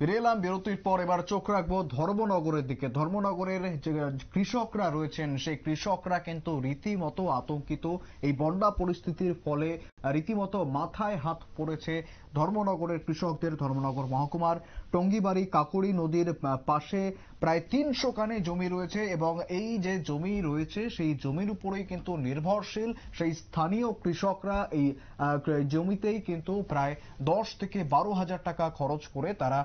ফিরে এলাম বিরতির পর। এবার চোখ রাখবো ধর্মনগরের দিকে। ধর্মনগরের যে কৃষকরা রয়েছেন সেই কৃষকরা কিন্তু রীতিমতো আতঙ্কিত। এই বন্যা পরিস্থিতির ফলে রীতিমতো মাথায় হাত পড়েছে ধর্মনগরের কৃষকদের। ধর্মনগর মহকুমার টঙ্গিবাড়ি কাকড়ি নদীর পাশে প্রায় ৩০০ কানে জমি রয়েছে এবং এই যে জমি রয়েছে সেই জমির উপরেই কিন্তু নির্ভরশীল সেই স্থানীয় কৃষকরা। এই জমিতেই কিন্তু প্রায় ১০ থেকে ১২ হাজার টাকা খরচ করে তারা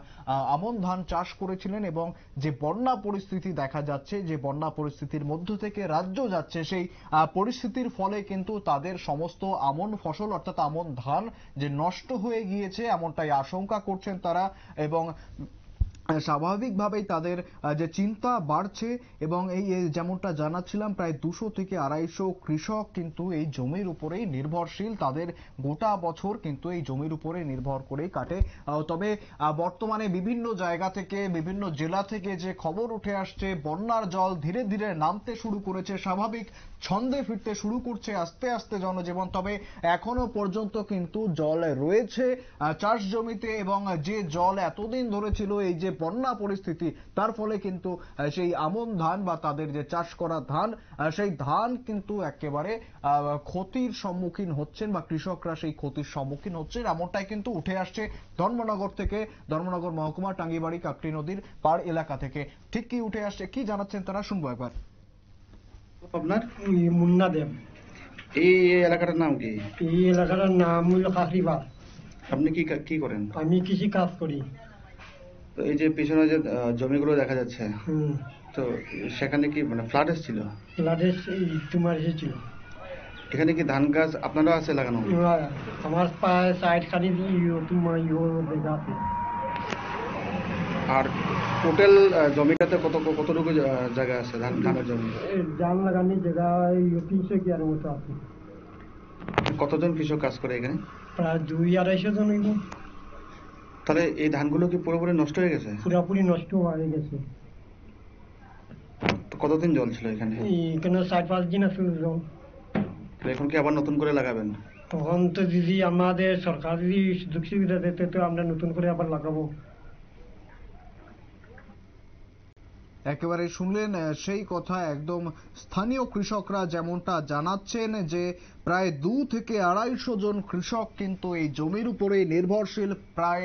আমন ধান চাষ করেছিলেন এবং যে বন্যা পরিস্থিতি দেখা যাচ্ছে, যে বন্যা পরিস্থিতির মধ্য থেকে রাজ্য যাচ্ছে, সেই পরিস্থিতির ফলে কিন্তু তাদের সমস্ত আমন ফসল অর্থাৎ আমন ধান যে নষ্ট হয়ে গিয়েছে এমনটাই আশঙ্কা করছেন তারা। এবং স্বাভাবিকভাবেই তাদের যে চিন্তা বাড়ছে এবং এই যেমনটা জানাচ্ছিলাম প্রায় ২০০ থেকে ২৫০ কৃষক কিন্তু এই জমির উপরেই নির্ভরশীল। তাদের গোটা বছর কিন্তু এই জমির উপরে নির্ভর করেই কাটে। তবে বর্তমানে বিভিন্ন জায়গা থেকে, বিভিন্ন জেলা থেকে যে খবর উঠে আসছে, বন্যার জল ধীরে ধীরে নামতে শুরু করেছে, স্বাভাবিক ছন্দে ফিরতে শুরু করছে আস্তে আস্তে জনজীবন। তবে এখনো পর্যন্ত কিন্তু জল রয়েছে চাষ জমিতে এবং যে জল এতদিন ধরে ছিল এই যে বন্যা পরিস্থিতি তার ফলে কিন্তু সেই আমন ধান বা তাদের যে চাষ করা ধান সেই ধান কিন্তু একেবারে ক্ষতির সম্মুখীন হচ্ছেন বা কৃষকরা সেই ক্ষতির সম্মুখীন হচ্ছেন এমনটাই কিন্তু উঠে আসছে ধর্মনগর থেকে, ধর্মনগর মহকুমা টাঙ্গিবাড়ি কাকড়ি নদীর পাড় এলাকা থেকে। ঠিক কি উঠে আসছে, কি জানাচ্ছেন তারা, শুনবো একবার। আপনার মুন্না দেব। এই এলাকাটার নাম কি? এই এলাকাটার নাম হলো কাকরিবাদ। আপনি কি কি করেন? আমি কৃষি কাজ করি। তো এই যে পিছনে যে জমিগুলো দেখা যাচ্ছে, তো সেখানে কি মানে ফ্লাড এসেছিল? ফ্লাডে তোমার এসেছিল। এখানে কি ধান গাছ আপনারা আছে লাগানো? আমার প্রায় ৬০ খানি তোমার জায়গা আছে। আর টোটাল জমিটাতে কতটুকু জায়গা আছে ধানের জমি? ধান লাগানোর জায়গা ৩০০ কি আর মতো আছে। কতজন কৃষক কাজ করে এখানে? প্রায় ২০০-২৫০ জন হইব। তাহলে এই ধানগুলো কি পুরোপুরি নষ্ট হয়ে গেছে? পুরোপুরি নষ্ট হয়ে গেছে। তো কতদিন জল ছিল এখানে? এখানে ৪-৫ দিন আসলে জল। এখন কি আবার নতুন করে লাগাবেন? তখন তো যদি আমাদের সরকার যদি সুযোগ সুবিধা দিতে তো আমরা নতুন করে আবার লাগাবো। একেবারে শুনলেন সেই কথা। একদম স্থানীয় কৃষকরা যেমনটা জানাচ্ছেন যে প্রায় ২ থেকে ২৫০ জন কৃষক কিন্তু এই জমির উপরে নির্ভরশীল। প্রায়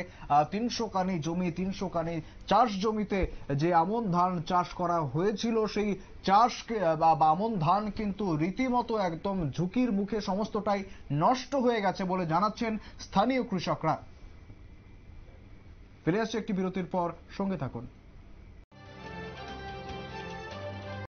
৩০০ কানি জমি, ৩০০ কানি চাষ জমিতে যে আমন ধান চাষ করা হয়েছিল সেই চাষ বা আমন ধান কিন্তু রীতিমতো একদম ঝুঁকির মুখে সমস্তটাই নষ্ট হয়ে গেছে বলে জানাচ্ছেন স্থানীয় কৃষকরা। ফিরে আসছে একটি বিরতির পর, সঙ্গে থাকুন।